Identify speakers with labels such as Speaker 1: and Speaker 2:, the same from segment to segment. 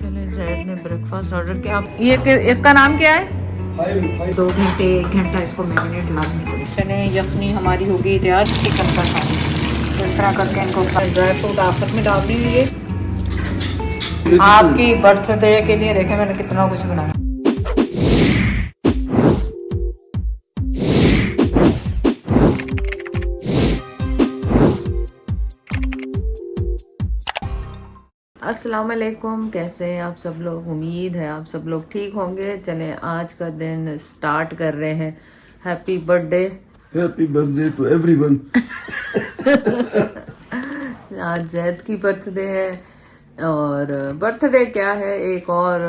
Speaker 1: चले जैद ने breakfast order किया। ये इसका नाम क्या है? 2 घंटे 1 घंटा इसको मैरिनेट लाजमी करें। चने यखनी हमारी हो गई तैयार। चिकन का साथ इस तरह करके इनको ड्राई फ्रूट आखिर में डाल दीजिए। आपकी बर्थडे के लिए देखें मैंने कितना कुछ बनाया। अस्सलाम वालेकुम, कैसे हैं आप सब लोग? उम्मीद है आप सब लोग ठीक होंगे। चलें आज का दिन स्टार्ट कर रहे हैं। Happy birthday
Speaker 2: to everyone.
Speaker 1: आज जैद की बर्थडे है और बर्थडे क्या है, एक और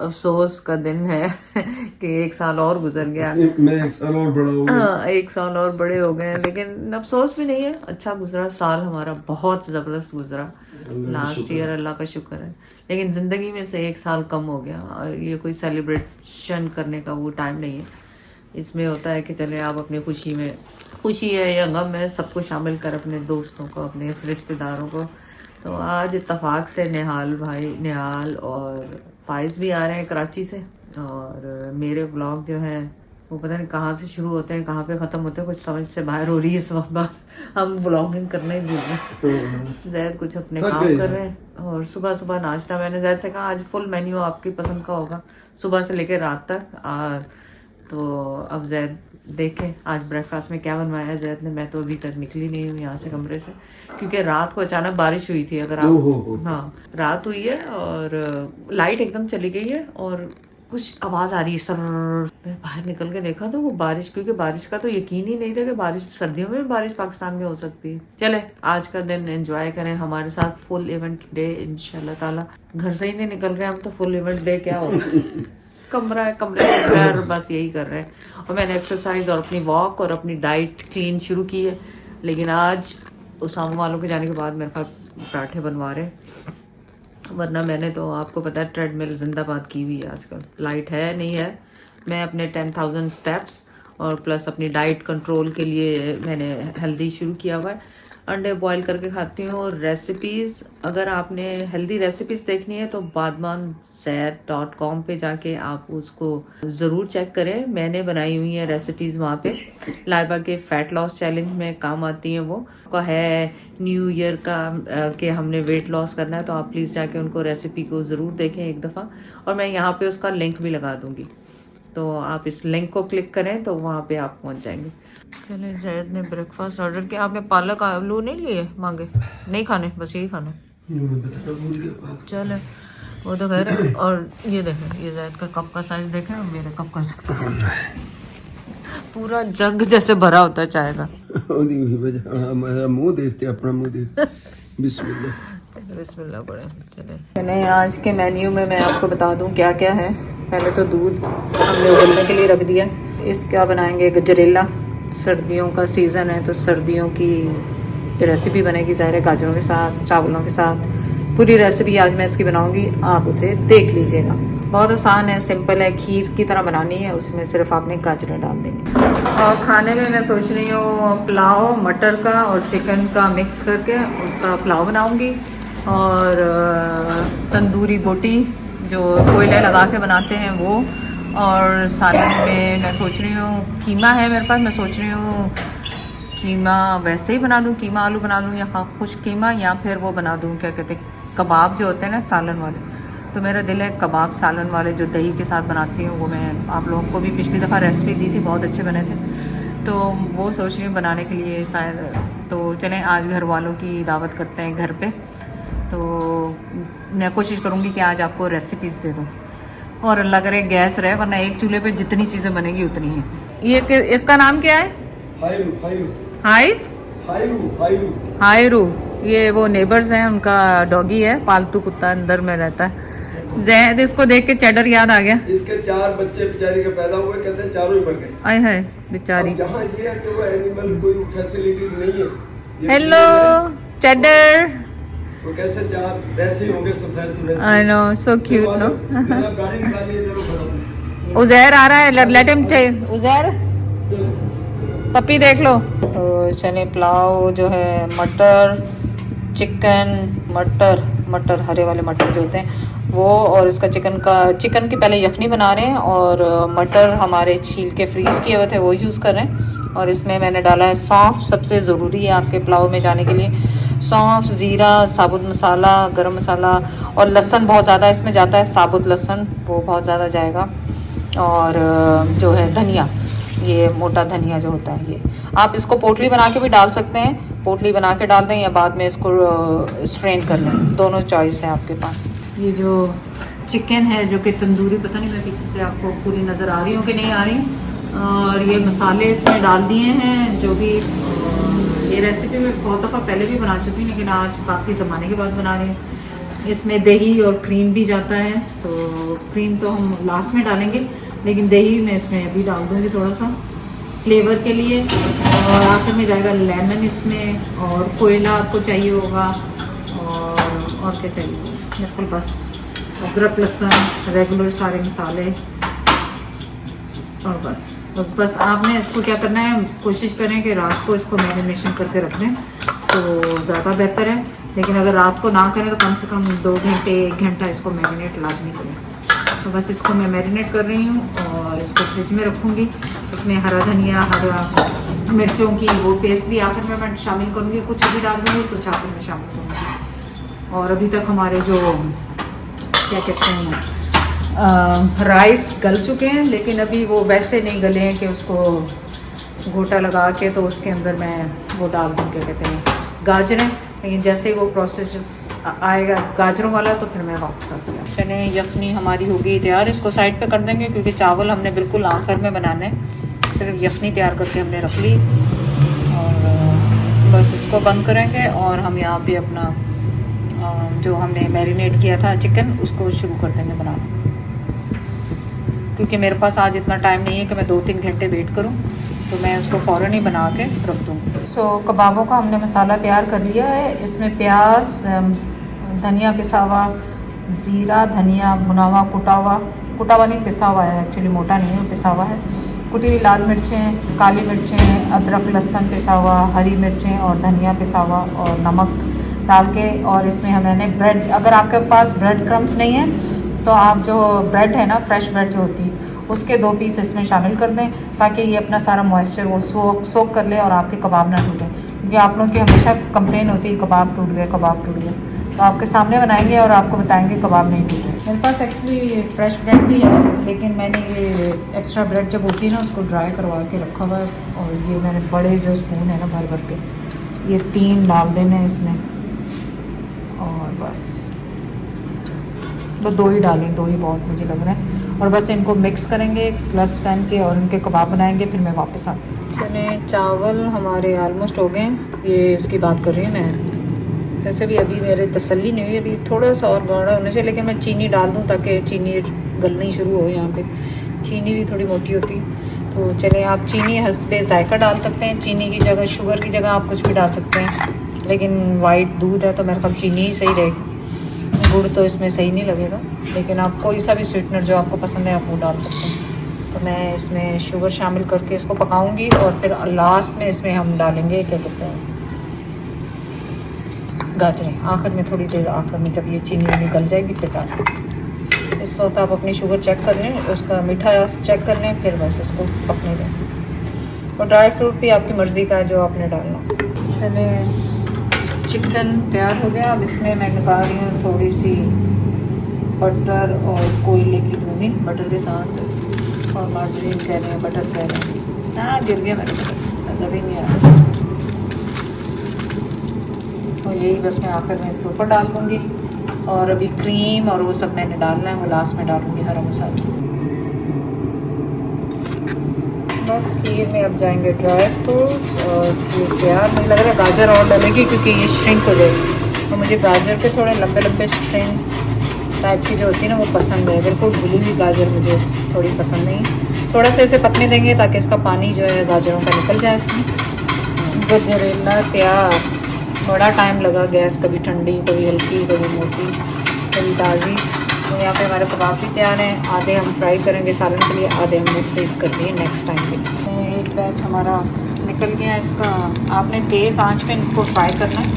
Speaker 1: अफसोस का दिन है कि 1 साल और गुजर गया।
Speaker 2: मैं 1 साल और बड़ा हो गया।
Speaker 1: 1 साल और बड़े हो गए, लेकिन अफसोस भी नहीं है। अच्छा गुजरा साल, हमारा बहुत जबरदस्त गुजरा लास्ट ईयर, अल्लाह का शुक्र है। लेकिन जिंदगी में से 1 साल कम हो गया और ये कोई सेलिब्रेशन करने का वो टाइम नहीं है। इसमें होता है कि चले आप अपनी खुशी में, खुशी है या गम है, सबको शामिल कर, अपने दोस्तों को, अपने रिश्तेदारों को। तो आज इत्तेफाक से निहाल और फाइज भी आ रहे हैं कराची से। और मेरे ब्लॉग जो है वो पता नहीं कहाँ से शुरू होते हैं कहाँ पे ख़त्म होते हैं, कुछ समझ से बाहर हो रही है इस वक्त। हम ब्लॉगिंग करना ही भूल गए। जैद कुछ अपने काम कर रहे हैं और सुबह सुबह नाश्ता मैंने जैद से कहा आज फुल मेन्यू आपकी पसंद का होगा सुबह से लेकर रात तक। तो अब जैद देखें आज ब्रेकफास्ट में क्या बनवाया है जैद ने। मैं तो अभी तक निकली नहीं हूँ यहाँ से कमरे से, क्योंकि रात को अचानक बारिश हुई थी। अगर आप हाँ रात हुई है और लाइट एकदम चली गई है और कुछ आवाज आ रही है सर। मैं बाहर निकल के देखा तो वो बारिश, क्योंकि बारिश का तो यकीन ही नहीं था कि बारिश सर्दियों में भी बारिश पाकिस्तान में हो सकती है। चले आज का दिन एंजॉय करें हमारे साथ। फुल इवेंट डे इंशाल्लाह ताला। घर से ही नहीं निकल रहे हम तो फुल इवेंट डे क्या होगा। कमरे में घर बस यही कर रहे हैं। और मैंने एक्सरसाइज और अपनी वॉक और अपनी डाइट क्लीन शुरू की है। लेकिन आज उसामा वालों के जाने के बाद मेरे पास पराठे बनवा रहे, वरना मैंने तो आपको पता है ट्रेडमिल जिंदाबाद की हुई है। आजकल लाइट है नहीं है, मैं अपने 10,000 स्टेप्स और प्लस अपनी डाइट कंट्रोल के लिए मैंने हेल्दी शुरू किया हुआ है। अंडे बॉईल करके खाती हूँ। और रेसिपीज़, अगर आपने हेल्दी रेसिपीज़ देखनी है तो badmanzaid.com पे जाके आप उसको ज़रूर चेक करें। मैंने बनाई हुई है रेसिपीज़ वहाँ पे। लाइबा के फ़ैट लॉस चैलेंज में काम आती हैं। वो का है न्यू ईयर का कि हमने वेट लॉस करना है, तो आप प्लीज़ जाके उनको रेसिपी को ज़रूर देखें एक दफ़ा। और मैं यहाँ पे उसका लिंक भी लगा दूँगी, तो आप इस लिंक को क्लिक करें तो वहाँ पे आप पहुँच जाएंगे। चले जैद ने ब्रेकफास्ट ऑर्डर किया। आपने पालक आलू नहीं लिए? मांगे नहीं खाने, बस यही खाना। चले वो तो कह रहे। और ये देखें, ये जैद का कप का साइज देखें और मेरे कप का साइज पूरा जग जैसे भरा होता है चाय का।
Speaker 2: मुंह देखते अपना मुंह देखते। बिस्मिल्लाह।
Speaker 1: चलो बिस्मिल्लाह पढ़े। चले आज के मेन्यू में मैं आपको बता दूं क्या क्या है। पहले तो दूध हमने उबलने के लिए रख दिया। इसका बनाएंगे गजरेला। सर्दियों का सीज़न है तो सर्दियों की रेसिपी बनेगी ज़ाहिर है, गाजरों के साथ, चावलों के साथ। पूरी रेसिपी आज मैं इसकी बनाऊंगी, आप उसे देख लीजिएगा। बहुत आसान है, सिंपल है, खीर की तरह बनानी है। उसमें सिर्फ आपने गाजरें डाल देनी। और खाने में मैं सोच रही हूँ पुलाव मटर का और चिकन का मिक्स करके उसका पुलाव बनाऊंगी। और तंदूरी बोटी जो कोयले लगा के बनाते हैं वो। और सालन में मैं सोच रही हूँ कीमा है मेरे पास। मैं सोच रही हूँ कीमा वैसे ही बना दूँ, कीमा आलू बना दूँ या खुश कीमा, या फिर वो बना दूँ क्या कहते हैं कबाब जो होते हैं ना सालन वाले। तो मेरा दिल है कबाब सालन वाले जो दही के साथ बनाती हूँ, वो मैं आप लोगों को भी पिछली दफ़ा रेसिपी दी थी, बहुत अच्छे बने थे। तो वो सोच रही हूँ बनाने के लिए शायद। तो चलें आज घर वालों की दावत करते हैं घर पे। तो मैं कोशिश करूँगी कि आज आपको रेसिपीज़ दे दूँ और अल्लाह करे गैस रहे, वरना एक चूल्हे पे जितनी चीज़ें बनेगी उतनी है। ये इसका नाम क्या है? हायरू। ये वो नेबर्स हैं, उनका डॉगी है, पालतू कुत्ता अंदर में रहता है। जैद इसको देख के चैडर याद आ गया।
Speaker 2: इसके 4 बच्चे बेचारी के पैदा हुए, कहते हैं चारों ही मर गए।
Speaker 1: आए हाय बेचारी।
Speaker 2: यहाँ ये है कि वो एनिमल कोई फैसिलिटी नहीं है।
Speaker 1: Hello cheddar.
Speaker 2: वो कैसे 4 वैसे ही होंगे सफेद।
Speaker 1: I know, so cute no.
Speaker 2: गाड़ी निकालिए जरूर।
Speaker 1: उजैर आ रहा है, let him take. Uzair puppy देख लो। तो चने पुलाव जो है मटर चिकन, मटर हरे वाले मटर जो होते हैं, वो, और इसका चिकन की पहले यखनी बना रहे हैं, और मटर हमारे छील के फ्रीज़ किए हुए थे वो यूज़ कर रहे हैं। और इसमें मैंने डाला है सौंफ, सबसे ज़रूरी है आपके पुलाव में जाने के लिए, सौंफ, ज़ीरा, साबुत मसाला, गरम मसाला, और लहसुन बहुत ज़्यादा इसमें जाता है, साबुत लहसुन वो बहुत ज़्यादा जाएगा, और जो है धनिया, ये मोटा धनिया जो होता है ये। आप इसको पोटली बना के भी डाल सकते हैं, पोटली बना के डाल दें या बाद में इसको स्ट्रेन कर लें, दोनों चॉइस है आपके पास। ये जो चिकन है जो कि तंदूरी, पता नहीं मैं पीछे से आपको पूरी नज़र आ रही हूँ कि नहीं आ रही, और ये मसाले इसमें डाल दिए हैं जो भी। ये रेसिपी मैं बहुत दफ़ा पहले भी बना चुकी हूँ, लेकिन आज काफ़ी ज़माने के बाद बना रही हूँ। इसमें दही और क्रीम भी जाता है, तो क्रीम तो हम लास्ट में डालेंगे, लेकिन दही मैं इसमें अभी डाल दूँगी थोड़ा सा फ्लेवर के लिए। और आखिर में जाएगा लेमन इसमें, और कोयला आपको चाहिए होगा, और क्या चाहिए बिल्कुल, बस अदरक लहसुन, रेगुलर सारे मसाले, और बस आपने इसको क्या करना है, कोशिश करें कि रात को इसको मैरिनेशन करके रख दें तो ज़्यादा बेहतर है। लेकिन अगर रात को ना करें तो कम से कम 2 घंटे 1 घंटा इसको मैरिनेट लाजमी करें। तो बस इसको मैं मैरिनेट कर रही हूँ और इसको फ्रिज में रखूँगी। इसमें हरा धनिया, हरा मिर्चों की वो पेस्ट भी आखिर में मैं शामिल करूँगी, कुछ अभी डाल दूँगी, कुछ आखिर में शामिल करूँगी। और अभी तक हमारे जो क्या कहते हैं राइस गल चुके हैं, लेकिन अभी वो वैसे नहीं गले हैं कि उसको घोटा लगा के तो उसके अंदर मैं वो डाल दूँ, क्या कहते हैं, गाजरें। लेकिन जैसे ही वो प्रोसेस आएगा गाजरों वाला तो फिर मैं वापस आती हूँ। चने यखनी हमारी हो गई तैयार, इसको साइड पे कर देंगे क्योंकि चावल हमने बिल्कुल आखिर में बनाने हैं। सिर्फ यखनी तैयार करके हमने रख ली, और बस इसको बंद करेंगे और हम यहाँ पे अपना जो हमने मैरिनेट किया था चिकन उसको शुरू कर देंगे बनाना। क्योंकि मेरे पास आज इतना टाइम नहीं है कि मैं 2-3 घंटे वेट करूँ, तो मैं उसको फ़ौरन ही बना के रख दूँ। कबाबों का हमने मसाला तैयार कर लिया है। इसमें प्याज, धनिया पिसा हुआ, ज़ीरा, धनिया भुना हुआ, कुटा हुआ नहीं, पिसा हुआ है, एक्चुअली मोटा नहीं है, पिसा हुआ है। कुटी हुई लाल मिर्चें, काली मिर्चें, अदरक लहसुन पिसा हुआ, हरी मिर्चें और धनिया पिसा हुआ, और नमक डाल के। और इसमें मैंने ब्रेड, अगर आपके पास ब्रेड क्रम्स नहीं है तो आप जो ब्रेड है ना, फ्रेश ब्रेड जो होती है, उसके 2 पीस इसमें शामिल कर दें ताकि ये अपना सारा मॉइस्चर वो सोक कर ले और आपके कबाब ना टूटे। क्योंकि आप लोगों की हमेशा कंप्लेन होती है कबाब टूट गए, कबाब टूट गए। तो आपके सामने बनाएंगे और आपको बताएंगे कबाब नहीं टूटे। मेरे पास एक्चुअली फ्रेश ब्रेड भी है, लेकिन मैंने ये एक्स्ट्रा ब्रेड जब होती है ना उसको ड्राई करवा के रखा हुआ है। और ये मैंने बड़े जो स्पून है ना भर भर के ये 3 डाल देने हैं इसमें, और बस तो 2 ही डालें, 2 ही बहुत मुझे लग रहा है। और बस इनको मिक्स करेंगे ग्लव्स पहन के और इनके कबाब बनाएंगे, फिर मैं वापस आती हूँ। चने चावल हमारे ऑलमोस्ट हो गए, ये इसकी बात कर रही हूँ मैं। वैसे भी अभी मेरे तसल्ली नहीं हुई, अभी थोड़ा सा और गाढ़ा होने से, लेकिन मैं चीनी डाल दूँ ताकि चीनी गलनी शुरू हो। यहाँ पे चीनी भी थोड़ी मोटी होती है, तो चले आप चीनी हस्बे जायका डाल सकते हैं। चीनी की जगह, शुगर की जगह आप कुछ भी डाल सकते हैं, लेकिन वाइट दूध है तो मेरे ख्याल चीनी ही सही रहेगी। गुड़ तो इसमें सही नहीं लगेगा, लेकिन आप कोई सा भी स्वीटनर जो आपको पसंद है आप वो डाल सकते हैं। तो मैं इसमें शुगर शामिल करके इसको पकाऊंगी, और फिर लास्ट में इसमें हम डालेंगे क्या कहते हैं, गाजरें। आखिर में, थोड़ी देर आखिर में, जब ये चीनी निकल जाएगी फिर डालें। इस वक्त आप अपनी शुगर चेक कर लें, उसका मीठा चेक कर लें, फिर बस इसको पकने दें। और ड्राई फ्रूट भी आपकी मर्ज़ी का है जो आपने डालना। चले चिकन तैयार हो गया। अब इसमें मैं निकाल रही हूँ थोड़ी सी बटर और कोयले की धुनी, बटर के साथ, और मार्जरीन कह रहे हैं, बटर कह रहे हैं ना, गिर गया मेरे मज़ा भी नहीं आ रहा। तो यही बस मैं आखिर में इसके ऊपर डाल दूँगी, और अभी क्रीम और वो सब मैंने डालना है, वो लास्ट में डालूँगी, हरा मसाला। बस खीर में अब जाएंगे ड्राई फ्रूट्स, और ये तैयार नहीं लग रहा, गाजर और डालेंगे क्योंकि ये श्रिंक हो जाएगी। तो मुझे गाजर के थोड़े लंबे लंबे स्ट्रिंग टाइप की जो होती है ना वो पसंद है। बिल्कुल भुली हुई गाजर मुझे थोड़ी पसंद नहीं। थोड़ा सा इसे पकने देंगे ताकि इसका पानी जो है गाजरों का निकल जाए इसमें। गजरेला तैयार। बड़ा टाइम लगा, गैस कभी ठंडी, कभी हल्की, कभी मोटी, कभी ताज़ी। तो यहाँ पे हमारे कबाब भी तैयार हैं। आधे हम फ्राई करेंगे सालन के लिए, आधे हमने फ्रीज कर लिए नेक्स्ट टाइम के लिए। एक बैच हमारा निकल गया इसका। आपने तेज़ आंच पे इनको फ्राई करना है,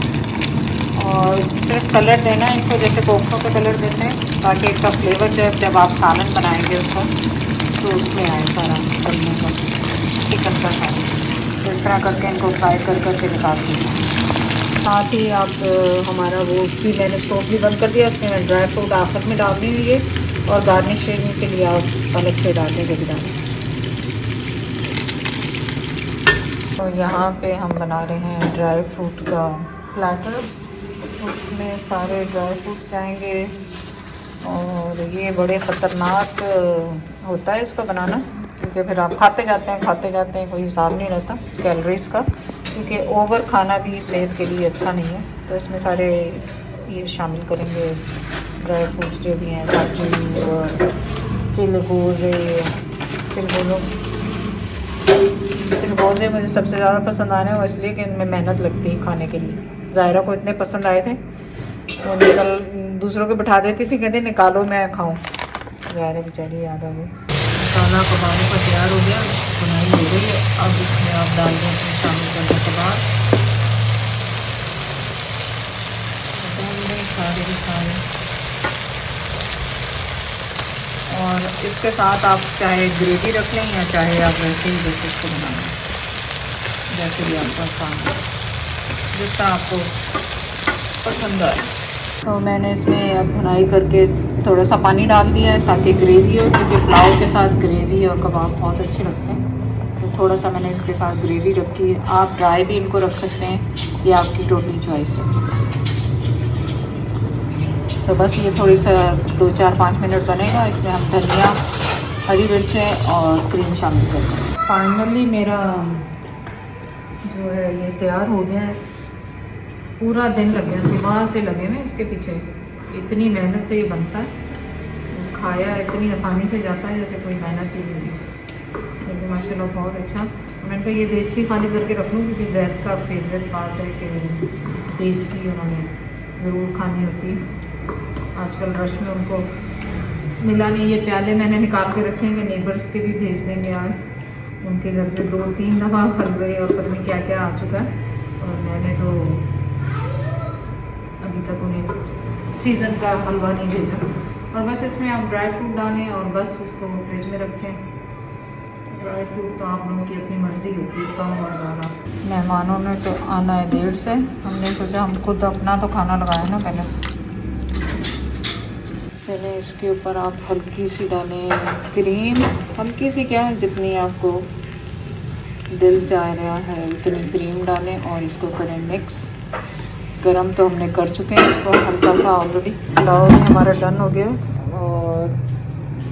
Speaker 3: और सिर्फ कलर देना है इनको, जैसे कोफ्तों का कलर देते हैं, ताकि इसका फ्लेवर जब आप सालन बनाएंगे उसका तो उसमें आए सारा तलने का चिकन का सारा। तो इस तरह करके इनको फ्राई कर करके निकाल दीजिए। साथ ही आप हमारा वो भी मैंने स्टोव भी बंद कर दिया, उसमें मैं ड्राई फ्रूट आखिर में डाल देंगे और गार्निशिंग के लिए आप अलग से डाल देंगे भी डालें। तो यहाँ पे हम बना रहे हैं ड्राई फ्रूट का प्लेटर, उसमें सारे ड्राई फ्रूट्स जाएंगे। और ये बड़े ख़तरनाक होता है इसको बनाना, क्योंकि फिर आप खाते जाते हैं कोई हिसाब नहीं रहता कैलोरीज़ का, क्योंकि ओवर खाना भी सेहत के लिए अच्छा नहीं है। तो इसमें सारे ये शामिल करेंगे ड्राई फ्रूट्स जो भी हैं, काजू और चिलगोज़े मुझे सबसे ज़्यादा पसंद आ रहे हैं, वो इसलिए कि इनमें मेहनत लगती है खाने के लिए। ज़ायरा को इतने पसंद आए थे, वो निकल दूसरों को बिठा देती थी, कहते निकालो मैं खाऊं। ज़ायरा बेचारी याद आ गई। मसाला कबाबों का तैयार हो गया, बुनाई हो गई है। अब इसमें आप डाल दें, इसमें शामिल कर दें कबाब, डाल दें सारे के सारे। और इसके साथ आप चाहे ग्रेवी रख लें या चाहे आप वैसे ही बस इसको बनाएं, जैसे भी आपका सामान जितना आपको पसंद आए। तो मैंने इसमें अब भुनाई करके थोड़ा सा पानी डाल दिया है ताकि ग्रेवी हो, क्योंकि पुलाव के साथ ग्रेवी और कबाब बहुत अच्छे लगते हैं। तो थोड़ा सा मैंने इसके साथ ग्रेवी रखी है। आप ड्राई भी इनको रख सकते हैं, ये आपकी टोटली चॉइस है। तो बस ये थोड़ी सा 2-4-5 मिनट बनेगा। इसमें हम धनिया, हरी मिर्चें और क्रीम शामिल करेंगे। फाइनली मेरा जो है ये तैयार हो गया है। पूरा दिन लग गया, सुबह से लगे हुए इसके पीछे, इतनी मेहनत से ये बनता है। खाया इतनी आसानी से जाता है जैसे कोई मेहनत ही नहीं है, लेकिन माशाल्लाह बहुत अच्छा। मैंने कहा ये देचकी खाली करके रख लूँ, क्योंकि जैद का फेवरेट पार्ट है कि देचकी उन्होंने ज़रूर खानी होती है। आजकल रश में उनको मिला नहीं। ये प्याले मैंने निकाल के रखे हैं कि नेबर्स के भी भेज देंगे। आज उनके घर से 2-3 दफ़ा हलवे और पता नहीं क्या क्या आ चुका है, और मैंने तो अभी तक उन्हें सीज़न का हलवा नहीं भेजा। और बस इसमें आप ड्राई फ्रूट डालें और बस इसको फ्रिज में रखें। ड्राई फ्रूट तो आप लोगों की अपनी मर्ज़ी होती है, कम और ज़्यादा। मेहमानों ने तो आना है देर से, हमने सोचा हम खुद अपना तो खाना लगाए ना पहले। चलें, इसके ऊपर आप हल्की सी डालें क्रीम, हल्की सी क्या, जितनी आपको दिल चाह रहा है उतनी क्रीम डालें और इसको करें मिक्स। गरम तो हमने कर चुके हैं इसको हल्का सा ऑलरेडी। पुलाव भी हमारा डन हो गया, और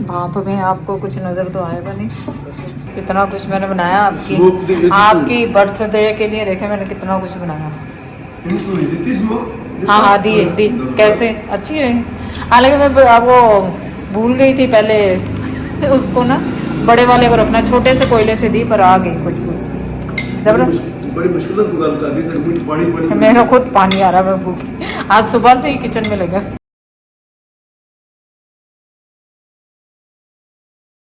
Speaker 3: भाप में आपको कुछ नज़र तो आएगा नहीं। कितना कुछ मैंने बनाया आपकी बर्थडे के लिए। देखे मैंने कितना कुछ बनाया। हाँ दी कैसे अच्छी है। हालांकि मैं आपको भूल गई थी पहले उसको ना, बड़े वाले को रखना, छोटे से कोयले से दी, पर आ गई खुशबू जबरदस्त।
Speaker 2: बड़ी मुश्किल
Speaker 3: मेरा खुद पानी आ रहा है, मैं भूखी। आज सुबह से ही किचन में लगा।